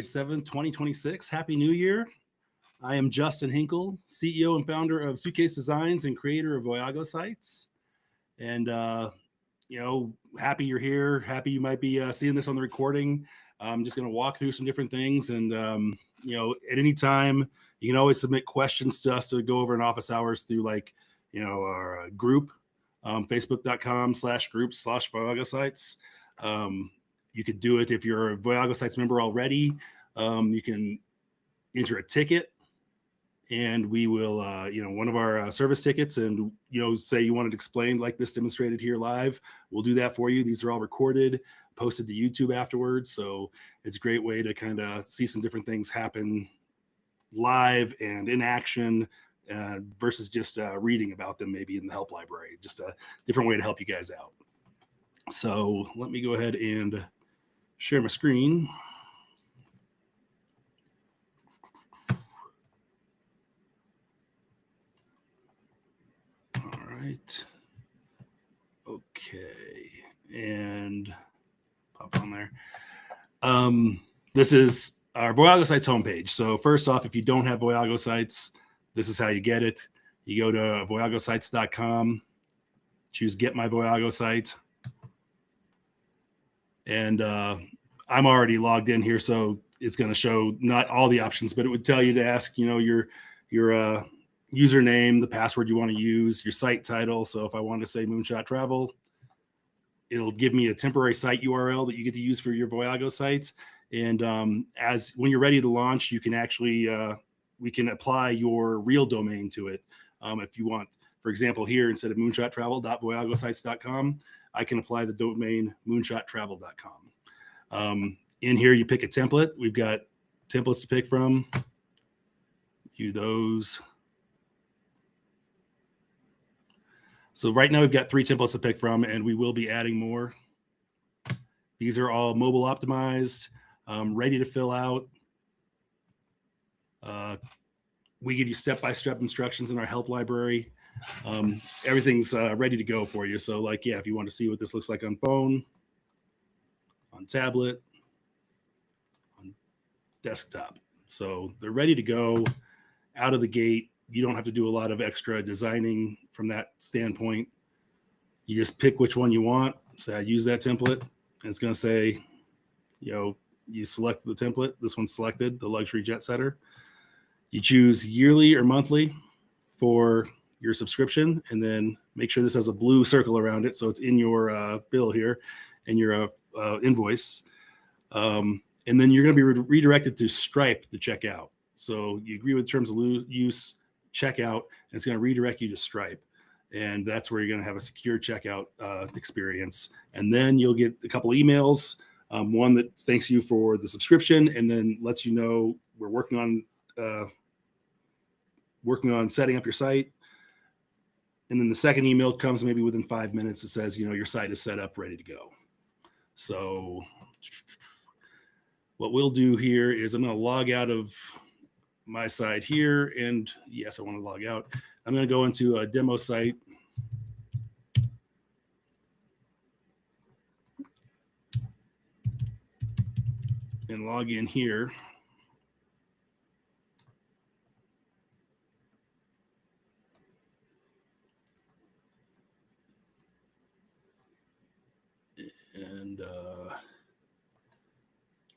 7th, 2026. Happy New Year. I am Justin Hinkle, CEO and founder of Suitcase Designs and creator of VoyagoSites. And, happy you're here. Happy you might be seeing this on the recording. I'm just going to walk through some different things. And, at any time, you can always submit questions to us to go over in office hours through our group, facebook.com/groups/VoyagoSites. You could do it if you're a VoyagoSites member already. You can enter a ticket, and we will, one of our service tickets, and, say you wanted to explain like this demonstrated here live, we'll do that for you. These are all recorded, posted to YouTube afterwards. So it's a great way to kind of see some different things happen live and in action versus just reading about them maybe in the help library. Just a different way to help you guys out. So let me go ahead and share my screen. All right. Okay. And pop on there. This is our VoyagoSites homepage. So first off, if you don't have VoyagoSites, this is how you get it. You go to VoyagoSites.com, choose Get My VoyagoSite. And I'm already logged in here, so it's going to show not all the options, but it would tell you to ask, your username, the password you want to use, your site title. So if I want to say Moonshot Travel, it'll give me a temporary site URL that you get to use for your VoyagoSites. And as when you're ready to launch, you can actually we can apply your real domain to it. If you want, for example, here instead of moonshottravel.voyagosites.com, I can apply the domain moonshottravel.com. In here, you pick a template. We've got templates to pick from. View those. So right now we've got 3 templates to pick from, and we will be adding more. These are all mobile optimized, ready to fill out. We give you step-by-step instructions in our help library. Everything's ready to go for you. So if you want to see what this looks like on phone, on tablet, on desktop. So they're ready to go out of the gate. You don't have to do a lot of extra designing from that standpoint. You just pick which one you want. Say I use that template, and it's going to say, you select the template. This one's selected, the luxury jet setter. You choose yearly or monthly for your subscription, and then make sure this has a blue circle around it, so it's in your bill here and your invoice. And then you're going to be redirected to Stripe to check out. So you agree with terms of use, checkout, and it's going to redirect you to Stripe. And that's where you're going to have a secure checkout experience. And then you'll get a couple emails, one that thanks you for the subscription, and then lets you know we're working on setting up your site. And then the second email comes maybe within 5 minutes. It says, your site is set up, ready to go. So what we'll do here is I'm going to log out of my side here. And yes, I want to log out. I'm going to go into a demo site. And log in here. And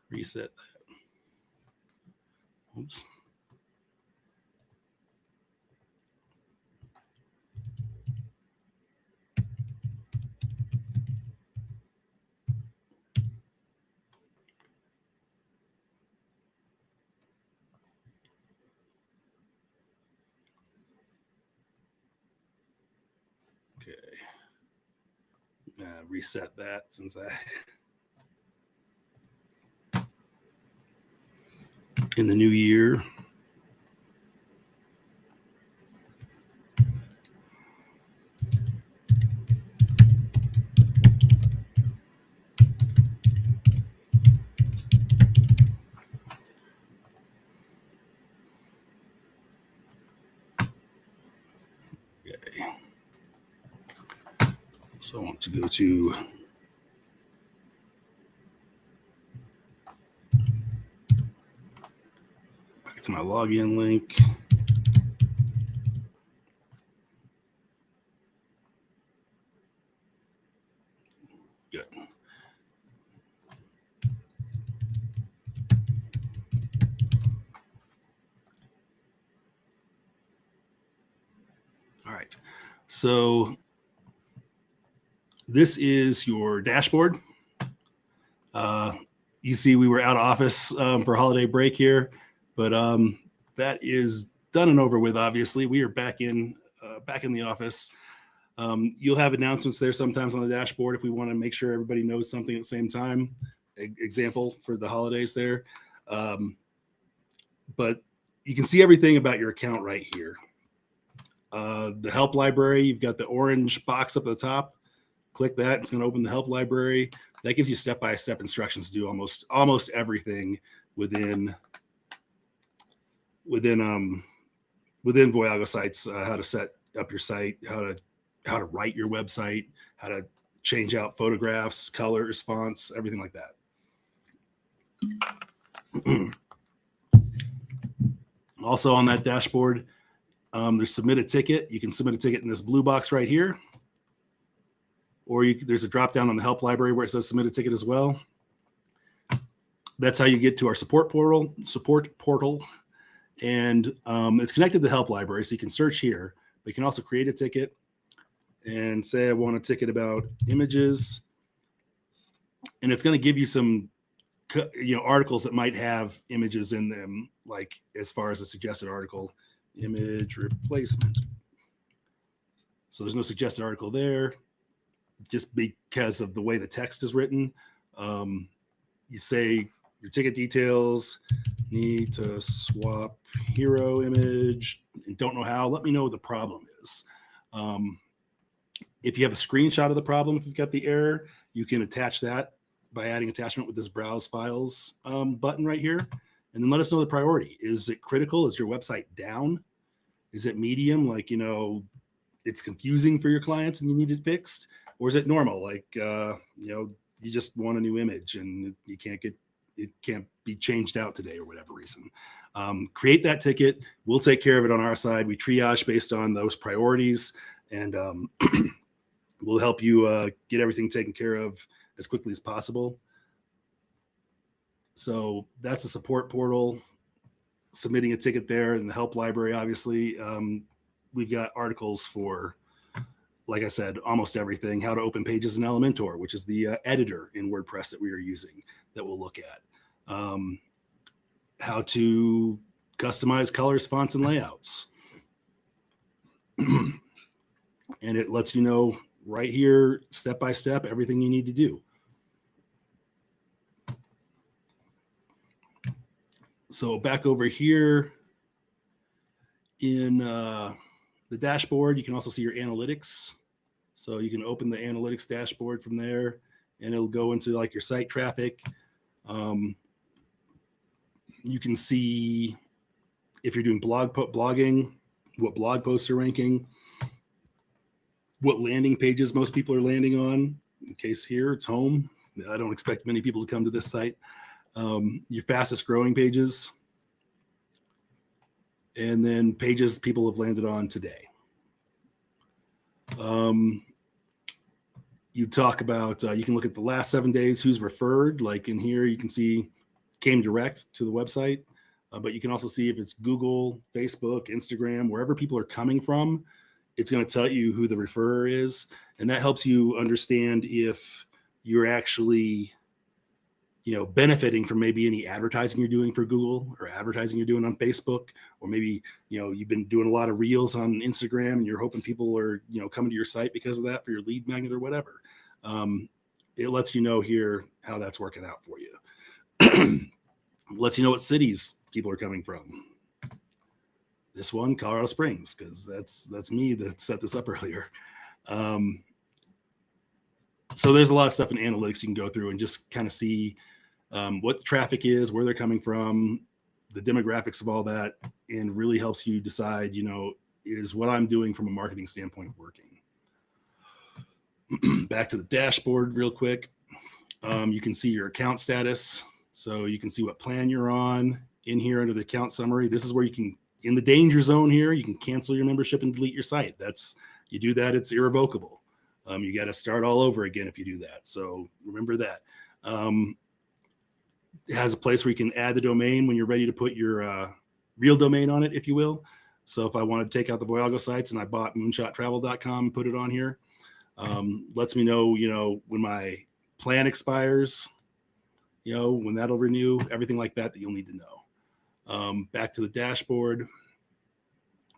reset that. Oops. Okay. Reset that since in the new year. Okay. So I want to go to Back to my login link. Good. All right. So this is your dashboard. You see we were out of office for holiday break here, but that is done and over with. Obviously, we are back in the office. You'll have announcements there sometimes on the dashboard if we want to make sure everybody knows something at the same time. Example for the holidays there. But you can see everything about your account right here. The help library, you've got the orange box up at the top. Click that, it's going to open the help library. That gives you step-by-step instructions to do almost everything within VoyagoSites. How to set up your site, how to write your website, how to change out photographs, colors, fonts, everything like that. Also on that dashboard, there's submit a ticket. You can submit a ticket in this blue box right here. Or there's a drop down on the help library where it says submit a ticket as well. That's how you get to our support portal. And it's connected to the help library, so you can search here. But you can also create a ticket and say I want a ticket about images. And it's going to give you some articles that might have images in them, like as far as a suggested article, image replacement. So there's no suggested article there. Just because of the way the text is written. You say your ticket details, need to swap hero image and don't know how, let me know what the problem is. If you have a screenshot of the problem, if you've got the error, you can attach that by adding attachment with this browse files button right here. And then let us know the priority. Is it critical? Is your website down? Is it medium? Like, it's confusing for your clients and you need it fixed. Or is it normal? Like, you just want a new image and it can't be changed out today or whatever reason. Create that ticket. We'll take care of it on our side. We triage based on those priorities, and we'll help you get everything taken care of as quickly as possible. So that's the support portal, submitting a ticket there, and the help library, obviously. We've got articles for, like I said, almost everything. How to open pages in Elementor, which is the editor in WordPress that we are using that we'll look at. How to customize colors, fonts, and layouts. And it lets you know right here, step by step, everything you need to do. So back over here in the dashboard, you can also see your analytics. So you can open the analytics dashboard from there, and it'll go into like your site traffic. You can see if you're doing blogging, what blog posts are ranking, what landing pages most people are landing on. In case here, it's home. I don't expect many people to come to this site. Your fastest growing pages, and then pages people have landed on today. You talk about, you can look at the last 7 days, who's referred. Like in here, you can see came direct to the website, but you can also see if it's Google, Facebook, Instagram, wherever people are coming from, it's going to tell you who the referrer is. And that helps you understand if you're actually, benefiting from maybe any advertising you're doing for Google or advertising you're doing on Facebook, or maybe, you've been doing a lot of reels on Instagram and you're hoping people are, coming to your site because of that for your lead magnet or whatever. It lets you know here how that's working out for you. Lets you know what cities people are coming from. This one, Colorado Springs, because that's me that set this up earlier. So there's a lot of stuff in analytics you can go through and just kind of see what the traffic is, where they're coming from, the demographics of all that, and really helps you decide, is what I'm doing from a marketing standpoint working? Back to the dashboard real quick. You can see your account status. So you can see what plan you're on in here under the account summary, this is where you can, in the danger zone here, you can cancel your membership and delete your site. You do that, it's irrevocable. You got to start all over again if you do that. So remember that. It has a place where you can add the domain when you're ready to put your real domain on it, if you will. So if I want to take out the VoyagoSites and I bought moonshottravel.com and put it on here, lets me know, when my plan expires, when that'll renew, everything like that you'll need to know. Back to the dashboard.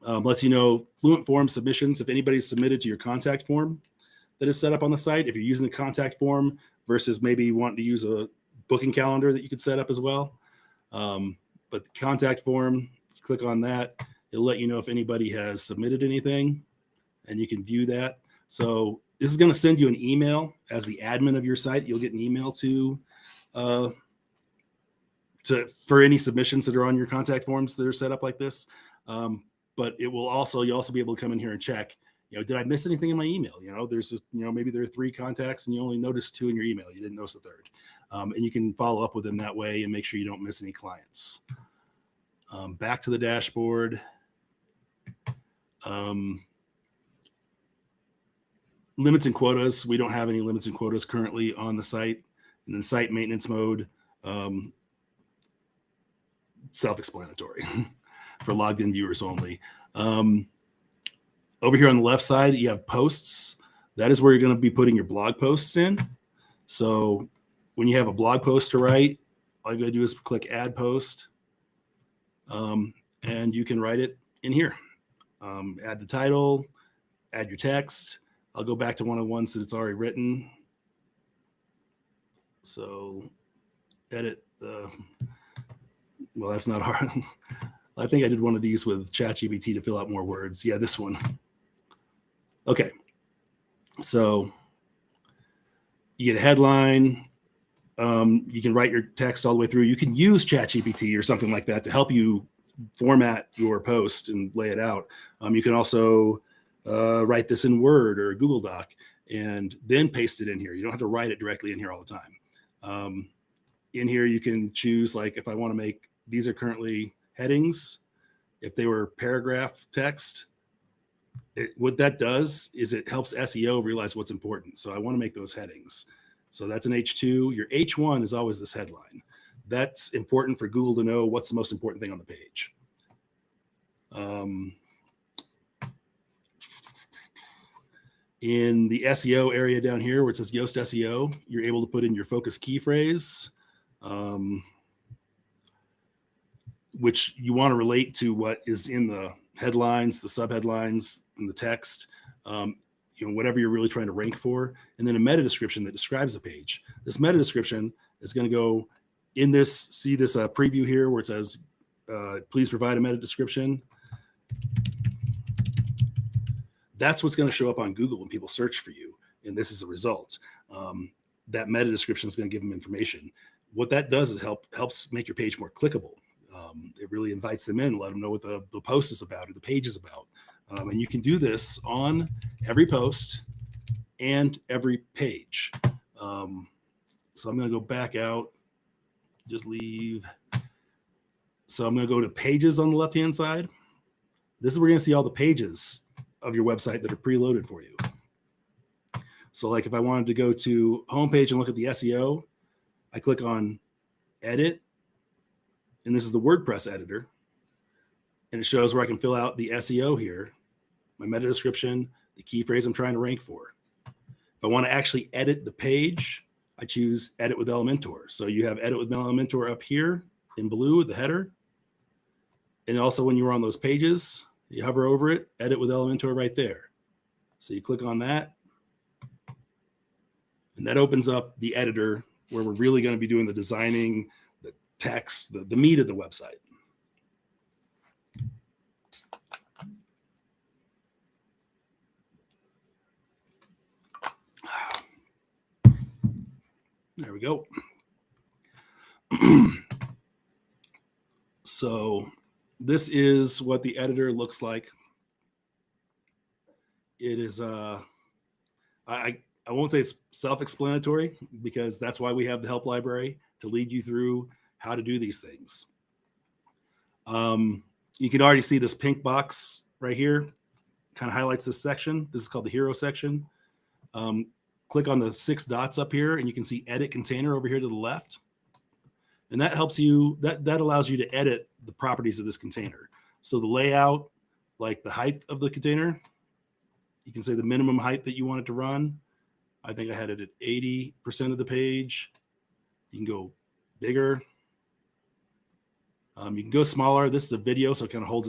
Lets you know fluent form submissions. If anybody's submitted to your contact form that is set up on the site, if you're using the contact form versus maybe wanting to use a booking calendar that you could set up as well. But the contact form, click on that. It'll let you know if anybody has submitted anything, and you can view that. So this is going to send you an email as the admin of your site. You'll get an email for any submissions that are on your contact forms that are set up like this. But you'll also be able to come in here and check, did I miss anything in my email? There's maybe there are 3 contacts and you only noticed 2 in your email. You didn't notice the 3rd. And you can follow up with them that way and make sure you don't miss any clients. Back to the dashboard. Limits and quotas. We don't have any limits and quotas currently on the site. And then site maintenance mode, self-explanatory for logged in viewers only. Over here on the left side, you have posts. That is where you're going to be putting your blog posts in. So when you have a blog post to write, all you got to do is click add post, and you can write it in here. Add the title, add your text. I'll go back to one of the ones that it's already written. So edit well, that's not hard. I think I did one of these with ChatGPT to fill out more words. Yeah, this one. Okay. So you get a headline. You can write your text all the way through. You can use ChatGPT or something like that to help you format your post and lay it out. You can also write this in Word or Google Doc and then paste it in here. You don't have to write it directly in here all the time. In here, you can choose, like, if I want to make, these are currently headings. If they were paragraph text, what that does is it helps SEO realize what's important. So I want to make those headings. So that's an H2. Your H1 is always this headline. That's important for Google to know what's the most important thing on the page. In the SEO area down here where it says Yoast SEO, you're able to put in your focus key phrase, which you want to relate to what is in the headlines, the subheadlines, and the text, whatever you're really trying to rank for, and then a meta description that describes the page. This meta description is going to go in this, see this preview here where it says, please provide a meta description. That's what's going to show up on Google when people search for you. And this is the result. That meta description is going to give them information. What that does is helps make your page more clickable. It really invites them in, let them know what the post is about or the page is about. And you can do this on every post and every page. So I'm going to go back out, just leave. So I'm going to go to pages on the left-hand side. This is where you're going to see all the pages of your website that are preloaded for you. So like if I wanted to go to homepage and look at the SEO, I click on edit, and this is the WordPress editor. And it shows where I can fill out the SEO here, my meta description, the key phrase I'm trying to rank for. If I want to actually edit the page, I choose edit with Elementor. So you have edit with Elementor up here in blue, the header. And also when you're on those pages, you hover over it, edit with Elementor right there. So you click on that, and that opens up the editor where we're really going to be doing the designing, the text, the meat of the website. There we go. So this is what the editor looks like. It is, I won't say it's self-explanatory because that's why we have the help library to lead you through how to do these things. You can already see this pink box right here, kind of highlights this section. This is called the hero section. Click on the 6 dots up here and you can see edit container over here to the left. And that helps you, that allows you to edit the properties of this container. So the layout, like the height of the container, you can say the minimum height that you want it to run. I think I had it at 80% of the page. You can go bigger. You can go smaller. This is a video, so it kind of holds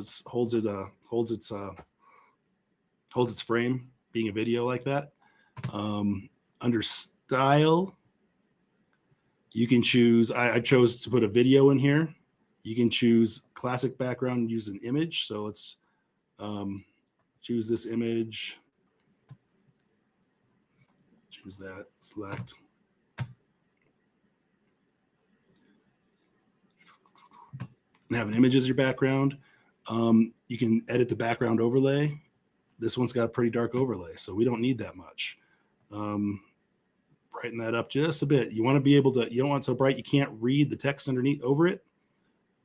its frame, being a video like that. Under style, you can choose. I chose to put a video in here. You can choose classic background and use an image. So let's choose this image. Choose that. Select. And have an image as your background. You can edit the background overlay. This one's got a pretty dark overlay, so we don't need that much. Brighten that up just a bit. You want to be able to, you don't want it so bright you can't read the text underneath over it,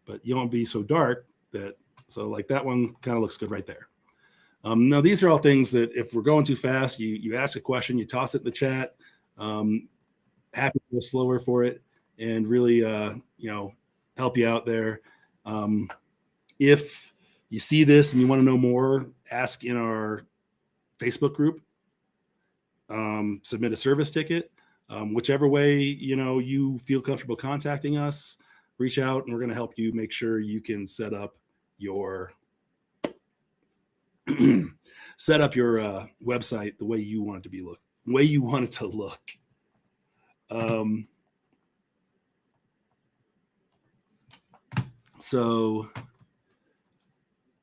but you don't want to be so dark that, so like that one kind of looks good right there. Now these are all things that if we're going too fast, you ask a question, you toss it in the chat. Happy to go slower for it and really, help you out there. If you see this and you want to know more, ask in our Facebook group, submit a service ticket, whichever way, you feel comfortable contacting us, reach out and we're going to help you make sure you can set up your website the way you want it to look. So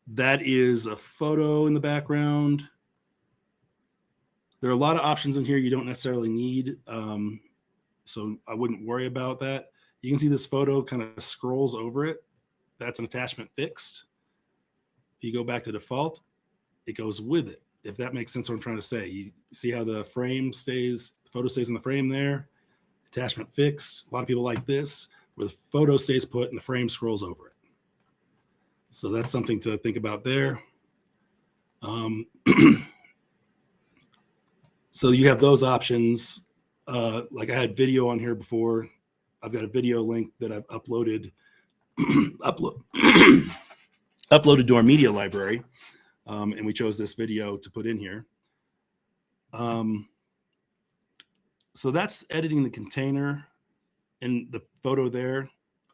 that is a photo in the background. There are a lot of options in here you don't necessarily need. So I wouldn't worry about that. You can see this photo kind of scrolls over it. That's an attachment fixed. If you go back to default, it goes with it. If that makes sense what I'm trying to say. You see how the photo stays in the frame there. Attachment fixed. A lot of people like this, where the photo stays put and the frame scrolls over it. So that's something to think about there. So you have those options. Like I had video on here before. I've got a video link that I've uploaded uploaded to our media library. And we chose this video to put in here. So that's editing the container and the photo there.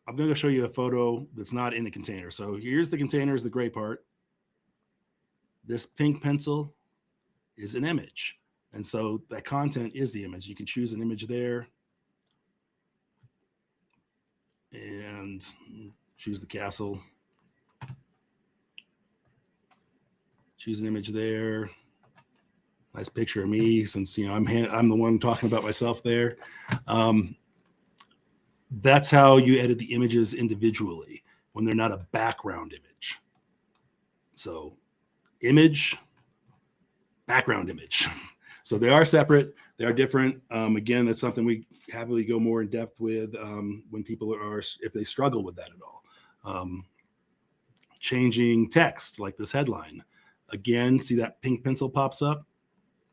I'm going to show you a photo that's not in the container. So here's the container, is the gray part. This pink pencil is an image. And so that content is the image. You can choose an image there and choose the castle. Choose an image there. Nice picture of me, since I'm the one talking about myself there. That's how you edit the images individually when they're not a background image. So image, background image. So they are separate. They are different. Again, that's something we happily go more in depth with when people if they struggle with that at all. Changing text like this headline. Again, see that pink pencil pops up?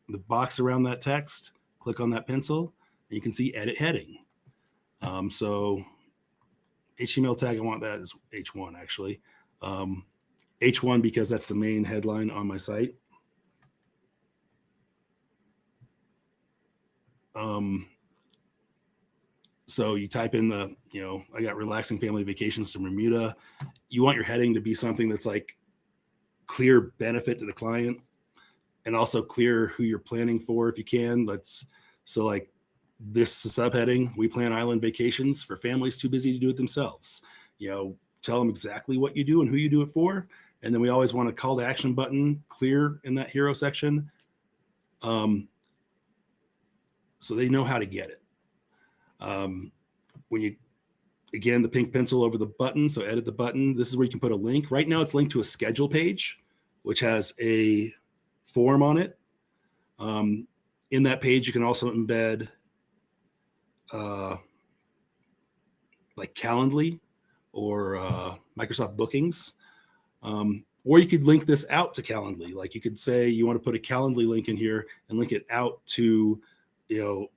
The box around that text, click on that pencil, and you can see edit heading. So HTML tag, I want that as H1 actually. H1 because that's the main headline on my site. So you type in I got relaxing family vacations to Bermuda. You want your heading to be something that's like clear benefit to the client and also clear who you're planning for if you can. So like this subheading, we plan island vacations for families too busy to do it themselves. Tell them exactly what you do and who you do it for. And then we always want a call to action button clear in that hero section. So they know how to get it. Again, the pink pencil over the button. So edit the button. This is where you can put a link. Right now it's linked to a schedule page, which has a form on it. In that page, you can also embed like Calendly or Microsoft Bookings. Or you could link this out to Calendly. Like you could say you want to put a Calendly link in here and link it out to, you know,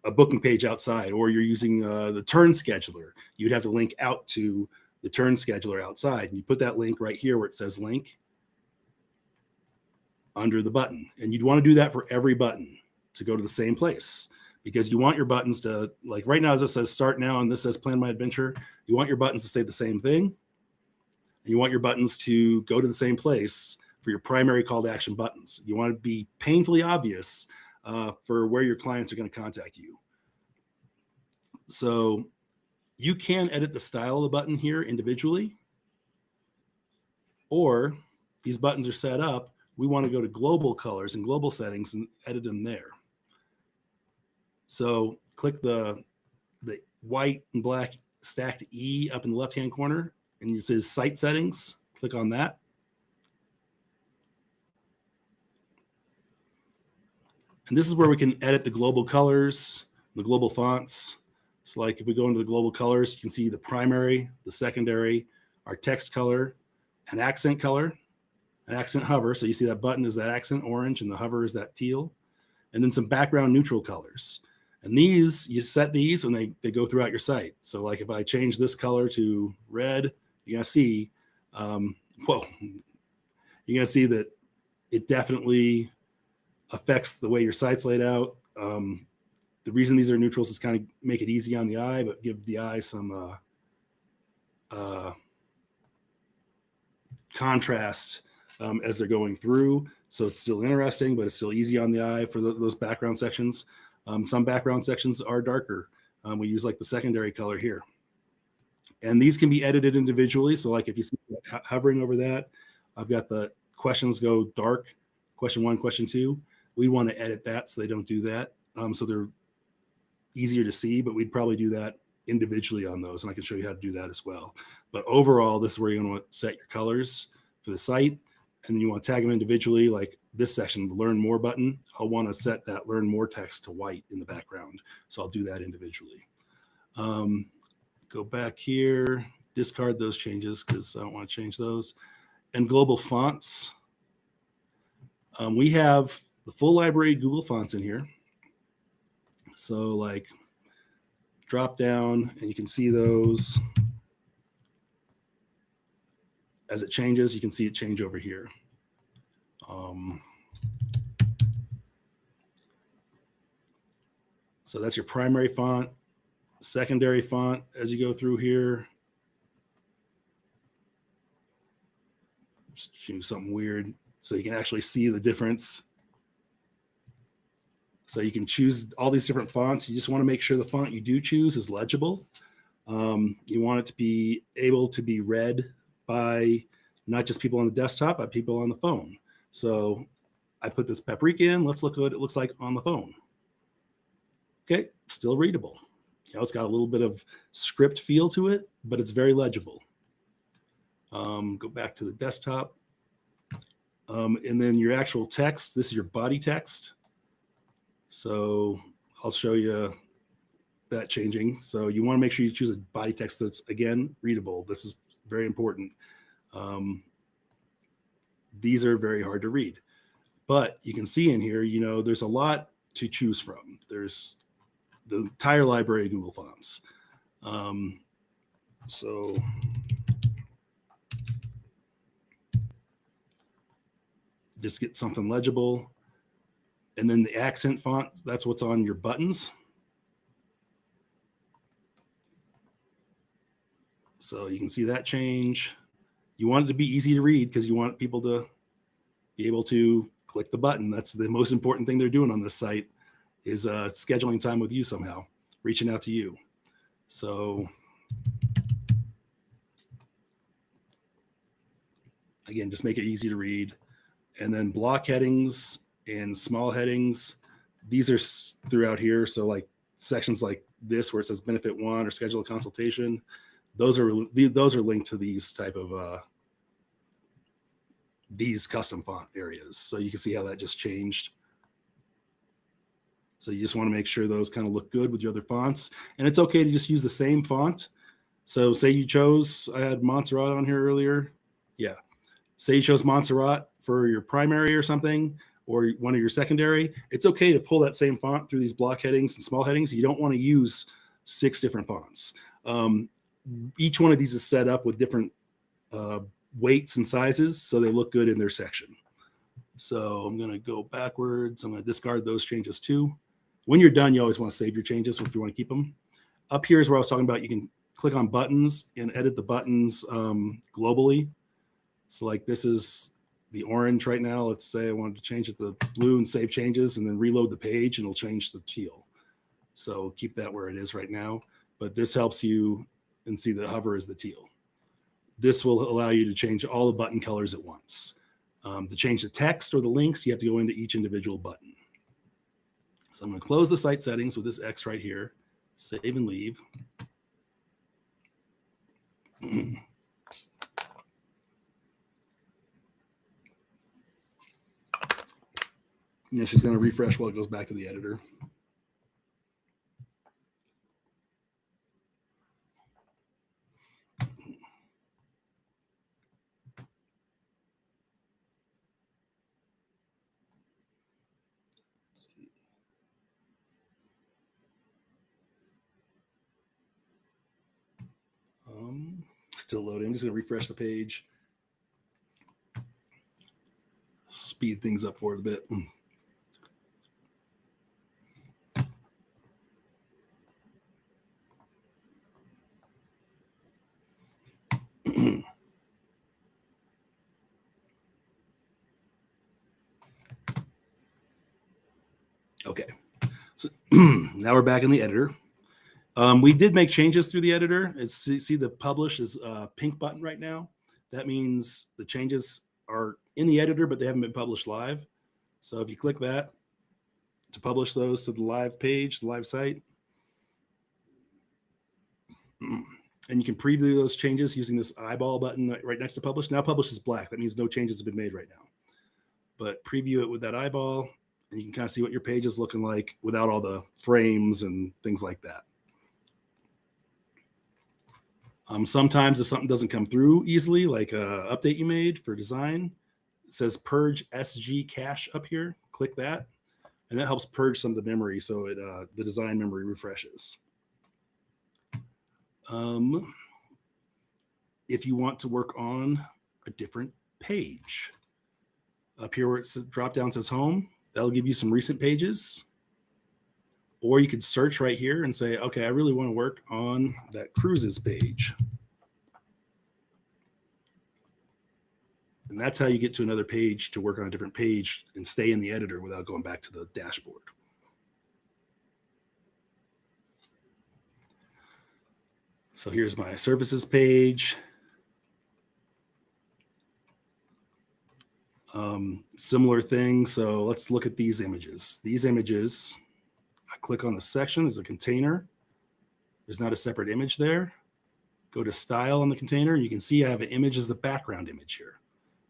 a booking page outside, or you're using the turn scheduler. You'd have to link out to the turn scheduler outside. And you put that link right here where it says link under the button. And you'd want to do that for every button to go to the same place, because you want your buttons to, like right now, as it says start now and this says plan my adventure, you want your buttons to say the same thing. And you want your buttons to go to the same place for your primary call to action buttons. You want to be painfully obvious for where your clients are going to contact you. So you can edit the style of the button here individually, or these buttons are set up. We want to go to global colors and global settings and edit them there. So click the white and black stacked E up in the left-hand corner, and it says site settings. Click on that. And this is where we can edit the global colors, the global fonts. So like if we go into the global colors, you can see the primary, the secondary, our text color, an accent color, an accent hover. So you see that button is that accent orange and the hover is that teal. And then some background neutral colors. And these, you set these and they go throughout your site. So like if I change this color to red, you're gonna see, you're gonna see that it definitely affects the way your site's laid out. The reason these are neutrals is kind of make it easy on the eye, but give the eye some contrast as they're going through. So it's still interesting, but it's still easy on the eye for those background sections. Some background sections are darker. We use like the secondary color here. And these can be edited individually. So like if you see hovering over that, I've got the questions go dark, question 1, question 2. We want to edit that so they don't do that. So they're easier to see, but we'd probably do that individually on those. And I can show you how to do that as well. But overall, this is where you're going to set your colors for the site. And then you want to tag them individually, like this section, the learn more button. I'll want to set that learn more text to white in the background. So I'll do that individually. Go back here, discard those changes because I don't want to change those. And global fonts. We have the full library of Google fonts in here. So like drop down and you can see those. As it changes, you can see it change over here. So that's your primary font, secondary font as you go through here. Just choose something weird so you can actually see the difference. So you can choose all these different fonts. You just want to make sure the font you do choose is legible. You want it to be able to be read by not just people on the desktop, but people on the phone. So I put this paprika in. Let's look what it looks like on the phone. Okay, still readable. You know, it's got a little bit of script feel to it, but it's very legible. Go back to the desktop. And then your actual text, this is your body text. So I'll show you that changing. So you want to make sure you choose a body text that's, again, readable. This is very important. These are very hard to read. But you can see in here, you know, there's a lot to choose from. There's the entire library of Google Fonts. So just get something legible. And then the accent font, that's what's on your buttons. So you can see that change. You want it to be easy to read because you want people to be able to click the button. That's the most important thing they're doing on this site, is scheduling time with you somehow, reaching out to you. So again, just make it easy to read. And then block headings and small headings, these are throughout here. So like sections like this where it says benefit 1 or schedule a consultation, those are linked to these type of these custom font areas. So you can see how that just changed. So you just want to make sure those kind of look good with your other fonts. And it's okay to just use the same font. So say you chose, I had Montserrat on here earlier. Yeah. Say you chose Montserrat for your primary or something, or one of your secondary. It's okay to pull that same font through these block headings and small headings. You don't want to use 6 different fonts. Each one of these is set up with different weights and sizes, so they look good in their section. So I'm going to go backwards. I'm going to discard those changes too. When you're done, you always want to save your changes if you want to keep them. Up here is where I was talking about. You can click on buttons and edit the buttons globally. So like this is the orange right now. Let's say I wanted to change it to blue and save changes and then reload the page and it'll change the teal. So keep that where it is right now. But this helps you, and see the hover is the teal. This will allow you to change all the button colors at once. To change the text or the links, you have to go into each individual button. So I'm going to close the site settings with this X right here, save and leave. And it's just going to refresh while it goes back to the editor. Still loading. I'm just going to refresh the page. Speed things up for it a bit. Okay, so now we're back in the editor. We did make changes through the editor. See the publish is a pink button right now. That means the changes are in the editor, but they haven't been published live. So if you click that to publish those to the live page, the live site, and you can preview those changes using this eyeball button right next to publish. Now publish is black. That means no changes have been made right now. But preview it with that eyeball, and you can kind of see what your page is looking like without all the frames and things like that. Sometimes if something doesn't come through easily, like an update you made for design, it says purge SG cache up here. Click that, and that helps purge some of the memory so it the design memory refreshes. If you want to work on a different page, up here where it's drop down says home, that'll give you some recent pages. Or you could search right here and say, okay, I really want to work on that cruises page. And that's how you get to another page to work on a different page and stay in the editor without going back to the dashboard. So here's my services page. Similar thing. So let's look at these images. These images, I click on the section, there's a container. There's not a separate image there. Go to style on the container. You can see I have an image as the background image here.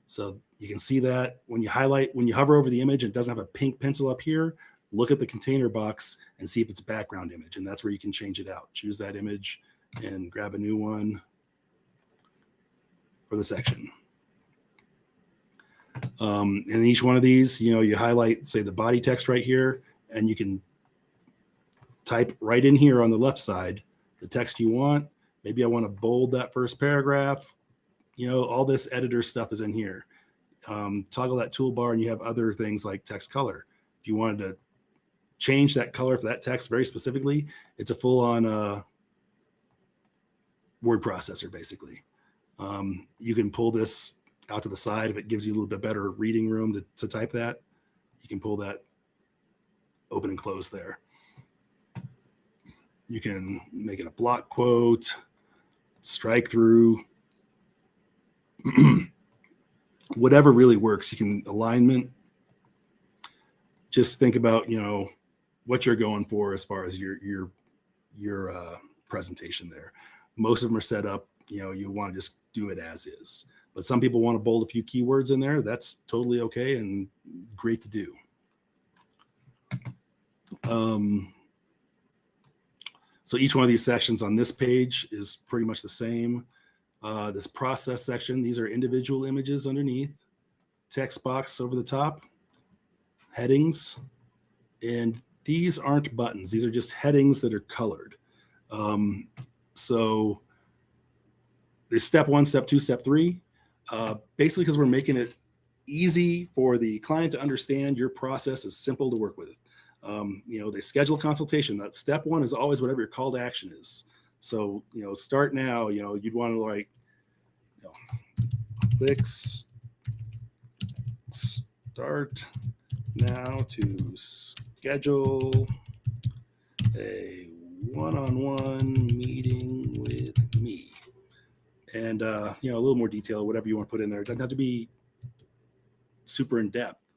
So you can see that when you hover over the image, it doesn't have a pink pencil up here. Look at the container box and see if it's a background image. And that's where you can change it out. Choose that image and grab a new one for the section. In each one of these, you highlight, say, the body text right here, and you can type right in here on the left side the text you want. Maybe I want to bold that first paragraph. All this editor stuff is in here. Toggle that toolbar, and you have other things like text color. If you wanted to change that color for that text very specifically, it's a full-on word processor, basically. You can pull this out to the side if it gives you a little bit better reading room to type that. You can pull that open and close there. You can make it a block quote, strike through, whatever really works. You can alignment. Just think about, what you're going for as far as your presentation there. Most of them are set up, you want to just do it as is. But some people want to bold a few keywords in there. That's totally okay and great to do. So each one of these sections on this page is pretty much the same. This process section, these are individual images underneath, text box over the top, headings, and these aren't buttons. These are just headings that are colored. So there's step 1, step 2, step 3. Basically, because we're making it easy for the client to understand, your process is simple to work with. They schedule a consultation. That step 1 is always whatever your call to action is. So, start now. You'd want to clicks start now to schedule a one-on-one meeting with me. And, a little more detail, whatever you want to put in there. It doesn't have to be super in depth.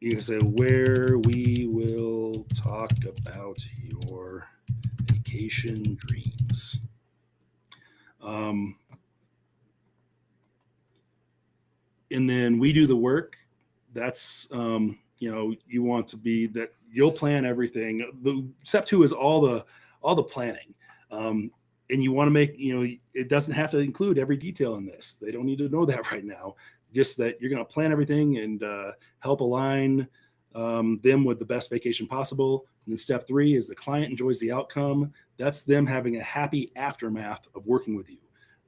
You can say where we will talk about your vacation dreams. And then we do the work. That's, you want to be that you'll plan everything. The step 2 is all the planning. And you want to make, it doesn't have to include every detail in this. They don't need to know that right now. Just that you're going to plan everything and help align them with the best vacation possible. And then step 3 is the client enjoys the outcome. That's them having a happy aftermath of working with you.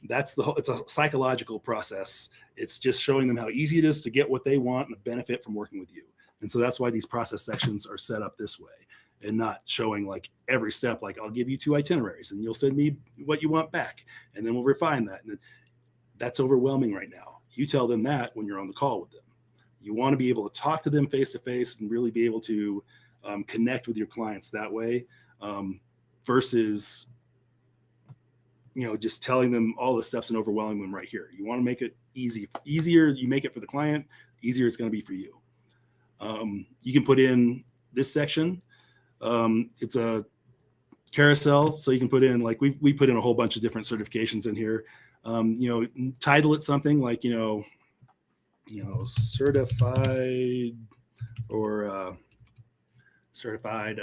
It's a psychological process. It's just showing them how easy it is to get what they want and the benefit from working with you. And so that's why these process sections are set up this way and not showing like every step. Like I'll give you 2 itineraries and you'll send me what you want back. And then we'll refine that. And that's overwhelming right now. You tell them that when you're on the call with them. You want to be able to talk to them face to face and really be able to connect with your clients that way versus, just telling them all the steps and overwhelming them right here. You want to make it easier you make it for the client, easier it's going to be for you. You can put in this section. It's a carousel. So you can put in, like we put in a whole bunch of different certifications in here. Title it something like, certified or certified,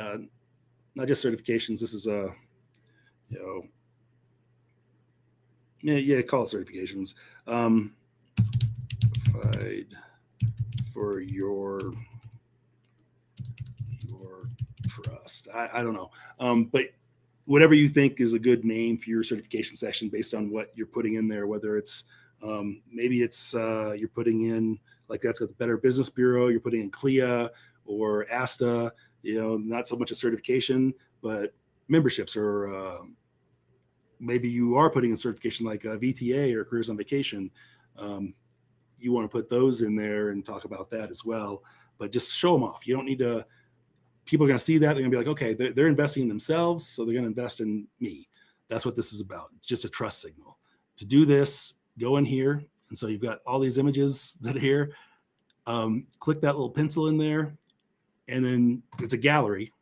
not just certifications. This is call it certifications. Certified for your trust. I don't know. But whatever you think is a good name for your certification section based on what you're putting in there, whether it's maybe it's you're putting in like that's got the Better Business Bureau, you're putting in CLIA or ASTA, not so much a certification, but memberships, or maybe you are putting in certification like a VTA or Careers on Vacation. You want to put those in there and talk about that as well, but just show them off. You don't need to, people are going to see that. They're going to be like, okay, they're investing in themselves, so they're going to invest in me. That's what this is about. It's just a trust signal. To do this, go in here. And so you've got all these images that are here. Click that little pencil in there, and then it's a gallery.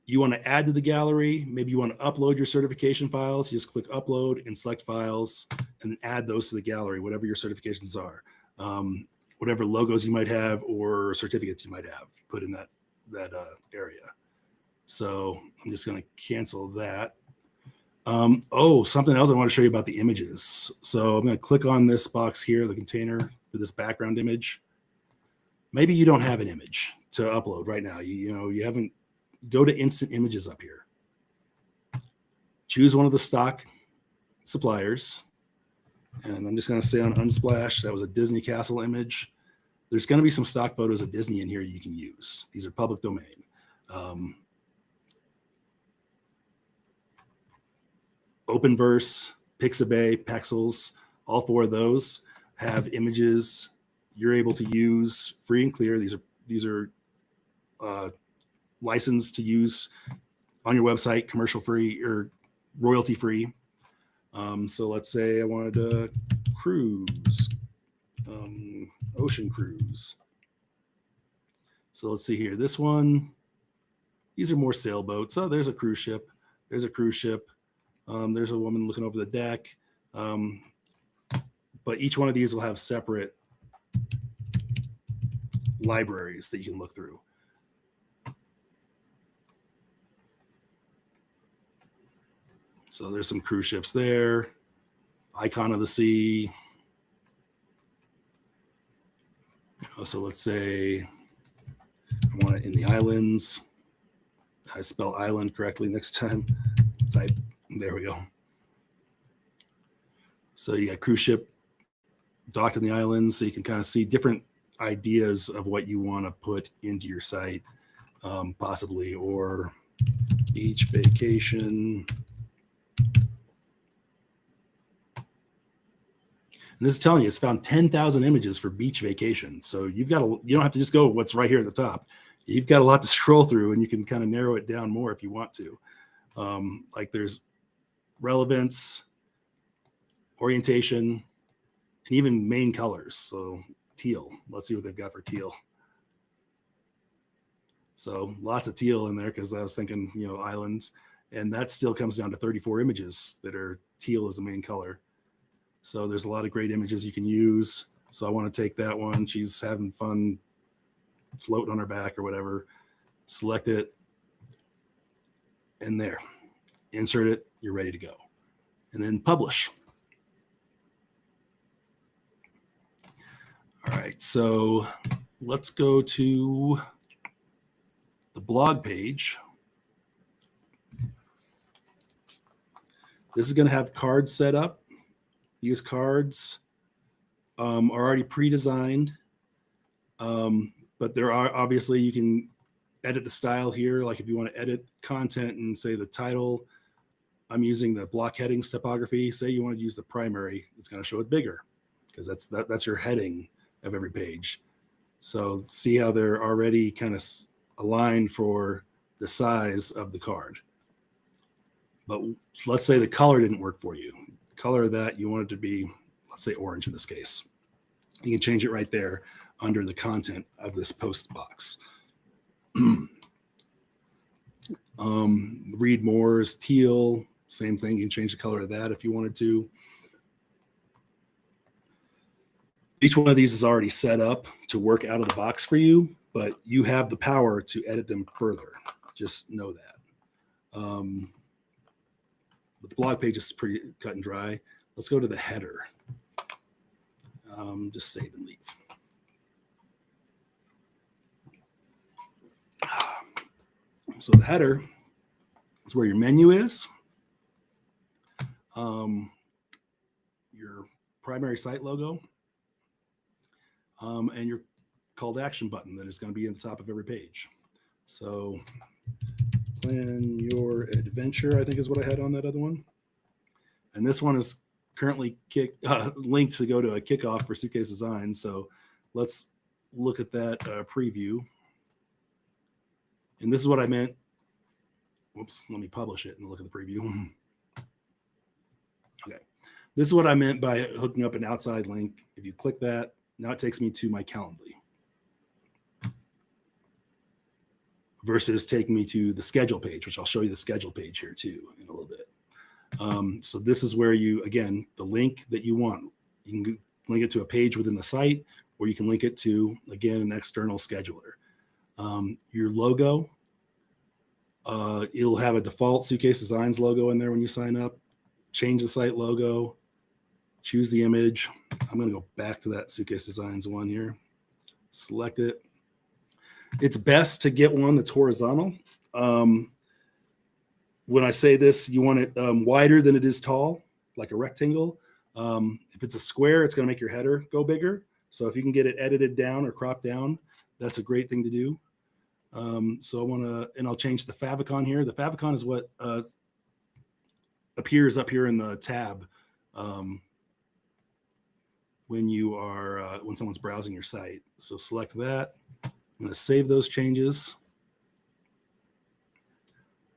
You want to add to the gallery. Maybe you want to upload your certification files. You just click upload and select files and then add those to the gallery, whatever your certifications are. Whatever logos you might have or certificates you might have, put in that area. So I'm just going to cancel that. Something else I want to show you about the images. So I'm going to click on this box here, the container for this background image. Maybe you don't have an image to upload right now. You haven't. Go to instant images up here. Choose one of the stock suppliers. And I'm just going to say on Unsplash, that was a Disney Castle image. There's going to be some stock photos of Disney in here you can use. These are public domain. Openverse, Pixabay, Pexels, all 4 of those have images you're able to use free and clear. These are licensed to use on your website, commercial free or royalty free. So let's say I wanted to cruise, ocean cruise. So let's see here. This one, these are more sailboats. Oh, there's a cruise ship. There's a cruise ship. There's a woman looking over the deck. But each one of these will have separate libraries that you can look through. So there's some cruise ships there. Icon of the sea. So let's say I want it in the islands. I spell island correctly next time. Type, there we go. So you got cruise ship docked in the islands, so you can kind of see different ideas of what you want to put into your site, possibly, or beach vacation. And this is telling you it's found 10,000 images for beach vacation. So you don't have to just go what's right here at the top. You've got a lot to scroll through, and you can kind of narrow it down more if you want to. Like there's relevance, orientation, and even main colors. So teal, let's see what they've got for teal. So lots of teal in there because I was thinking, islands, and that still comes down to 34 images that are teal as the main color. So there's a lot of great images you can use. So I want to take that one. She's having fun floating on her back or whatever. Select it, and there, insert it, you're ready to go. And then publish. All right, so let's go to the blog page. This is going to have cards set up. These cards are already pre-designed, but there are obviously you can edit the style here. Like if you want to edit content and say the title, I'm using the block headings typography. Say you want to use the primary, it's going to show it bigger because that's your heading of every page. So see how they're already kind of aligned for the size of the card. But let's say the color didn't work for you. Color that you want it to be, let's say orange in this case. You can change it right there under the content of this post box. Read more is teal. Same thing. You can change the color of that if you wanted to. Each one of these is already set up to work out of the box for you, but you have the power to edit them further. Just know that. But the blog page is pretty cut and dry. Let's go to the header. Just save and leave. So the header is where your menu is, your primary site logo, and your call to action button that is going to be in the top of every page. So plan your adventure, I think is what I had on that other one. And this one is currently linked to go to a kickoff for Suitcase Design. So let's look at that preview. And this is what I meant. Whoops, let me publish it and look at the preview. Okay. This is what I meant by hooking up an outside link. If you click that, now it takes me to my Calendly versus taking me to the schedule page, which I'll show you the schedule page here too in a little bit. So this is where again, the link that you want, you can link it to a page within the site, or you can link it to, again, an external scheduler. Your logo, it'll have a default Suitcase Designs logo in there when you sign up. Change the site logo, choose the image. I'm going to go back to that Suitcase Designs one here. Select it. It's best to get one that's horizontal. When I say this, you want it wider than it is tall, like a rectangle. If it's a square, it's going to make your header go bigger. So if you can get it edited down or cropped down, that's a great thing to do. So I want to, and I'll change the favicon here. The favicon is what appears up here in the tab when you are when someone's browsing your site. So select that. I'm going to save those changes.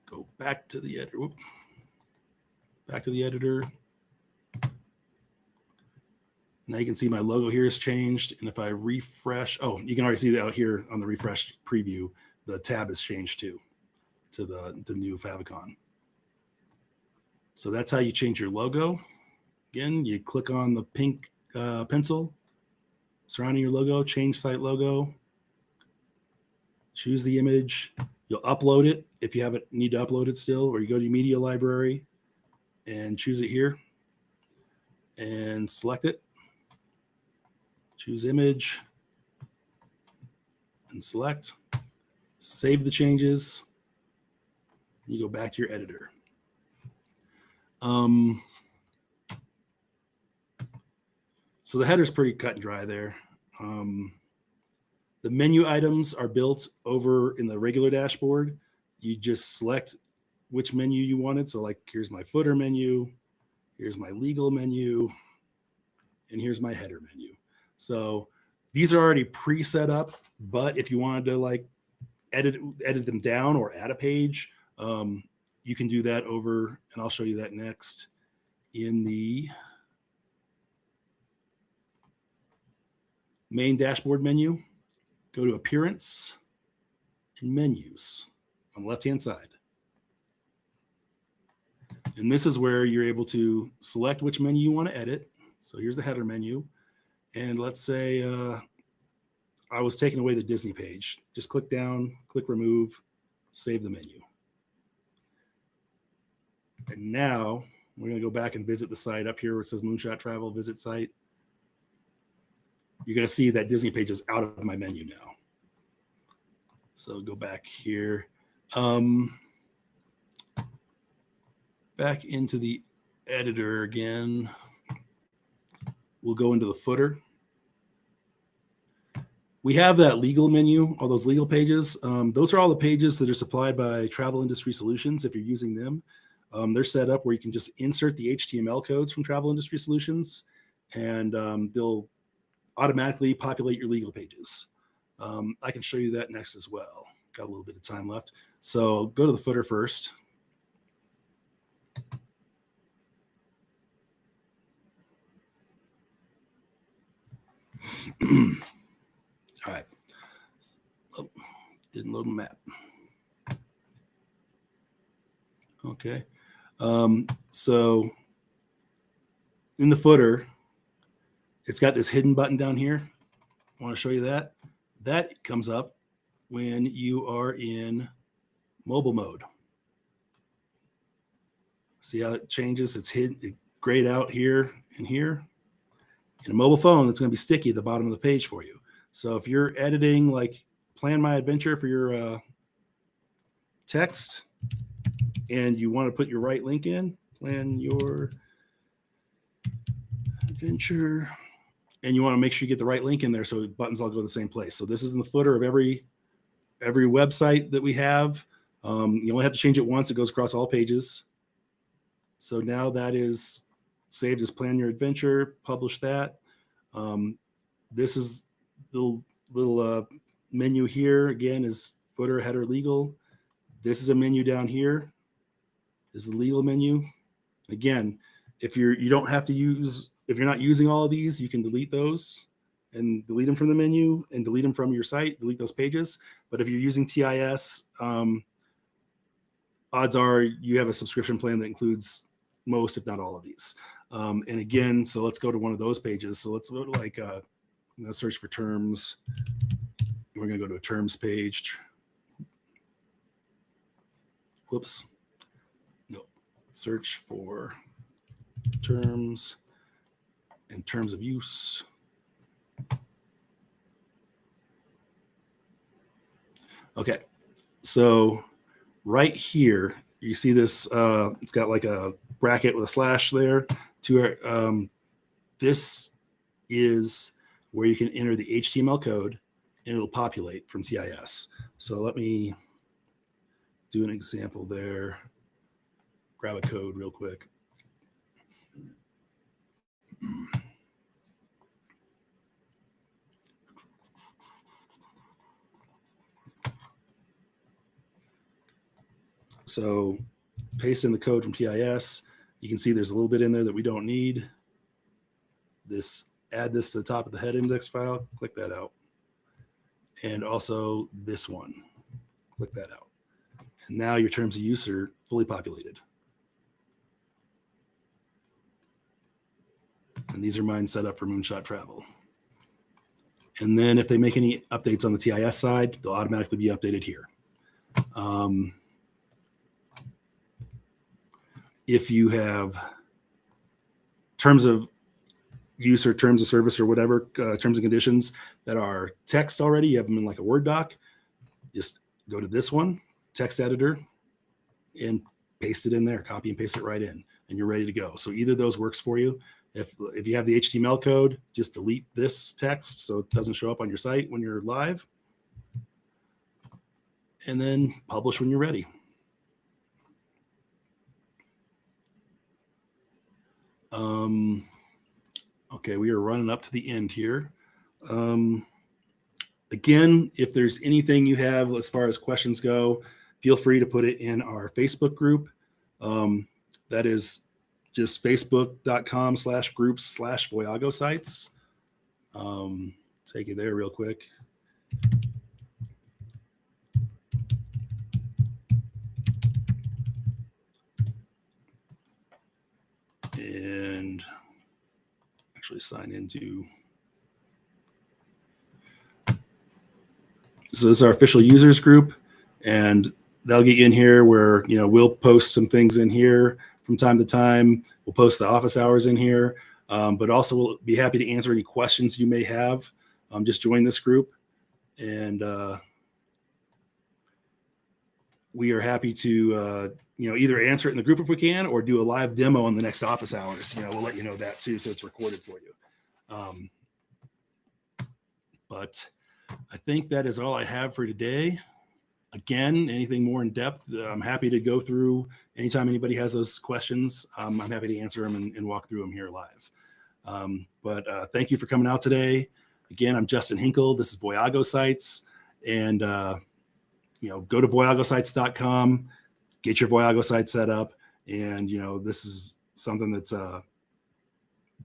Go back to the editor. Back to the editor. Now you can see my logo here has changed. And if I refresh, oh, you can already see that out here on the refresh preview, the tab has changed too to the new favicon. So that's how you change your logo. Again, you click on the pink pencil surrounding your logo, change site logo, choose the image. You'll upload it if you need to upload it still, or you go to your media library, and choose it here and select it. Choose image and select. Save the changes. And you go back to your editor. So the header is pretty cut and dry there. The menu items are built over in the regular dashboard. You just select which menu you wanted. So like, here's my footer menu, here's my legal menu, and here's my header menu. So these are already pre-set up, but if you wanted to like edit them down or add a page, you can do that over, and I'll show you that next in the main dashboard menu. Go to Appearance and Menus on the left-hand side. And this is where you're able to select which menu you want to edit. So here's the header menu. And let's say I was taking away the Disney page. Just click down, click Remove, save the menu. And now we're going to go back and visit the site up here where it says Moonshot Travel, visit site. You're going to see that Disney page is out of my menu now. So go back here. Back into the editor again. We'll go into the footer. We have that legal menu, all those legal pages. Those are all the pages that are supplied by Travel Industry Solutions if you're using them. They're set up where you can just insert the HTML codes from Travel Industry Solutions, and they'll automatically populate your legal pages. I can show you that next as well. Got a little bit of time left. So go to the footer first. All right. Oh, didn't load a map. Okay. So in the footer, it's got this hidden button down here. I want to show you that. That comes up when you are in mobile mode. See how it changes? It's hidden, grayed out here and here. In a mobile phone, it's going to be sticky at the bottom of the page for you. So if you're editing, like Plan My Adventure for your text, and you want to put your right link in, Plan Your Adventure, and you want to make sure you get the right link in there so buttons all go to the same place. So this is in the footer of every website that we have. You only have to change it once. It goes across all pages. So now that is saved as Plan Your Adventure. Publish that. This is the little menu here. Again, is footer, header, legal. This is a menu down here. This is the legal menu. Again, if you don't have to use, if you're not using all of these, you can delete those and delete them from the menu and delete them from your site, delete those pages. But if you're using TIS, odds are you have a subscription plan that includes most, if not all of these. And again, so let's go to one of those pages. So let's go to like, let's search for terms. We're going to go to a terms page. Whoops. No, search for terms and terms of use. Okay, so right here, you see this, it's got like a bracket with a slash there. This is where you can enter the HTML code and it'll populate from TIS. So let me do an example there. Grab a code real quick. So paste in the code from TIS. You can see there's a little bit in there that we don't need. Add this to the top of the head index file, click that out. And also this one, click that out. And now your terms of use are fully populated. And these are mine set up for Moonshot Travel. And then if they make any updates on the TIS side, they'll automatically be updated here. if you have terms of use or terms of service or whatever, terms and conditions that are text already, you have them in like a Word doc, just go to this one, text editor, and paste it in there, copy and paste it right in, and you're ready to go. So either of those works for you. If you have the HTML code, just delete this text so it doesn't show up on your site when you're live, and then publish when you're ready. Okay, we are running up to the end here. Again, if there's anything you have as far as questions go, feel free to put it in our Facebook group. That is just facebook.com/groups/VoyagoSites. Take you there real quick. And actually sign into. So this is our official users group, and they'll get you in here where, you know, we'll post some things in here from time to time. We'll post the office hours in here, but also we'll be happy to answer any questions you may have. Just join this group, and we are happy to, you know, either answer it in the group if we can, or do a live demo on the next office hours. You know, we'll let you know that too, so it's recorded for you. But I think that is all I have for today. Again, anything more in depth, I'm happy to go through. Anytime anybody has those questions, I'm happy to answer them and walk through them here live. But thank you for coming out today. Again, I'm Justin Hinkle. This is VoyagoSites. And, you know, go to VoyagoSites.com, get your VoyagoSite set up. And, you know, this is something that's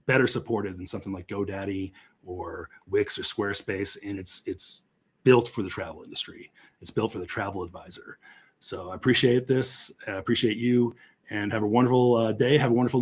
better supported than something like GoDaddy or Wix or Squarespace. And it's built for the travel industry. It's built for the travel advisor. So I appreciate this. I appreciate you, and have a wonderful day. Have a wonderful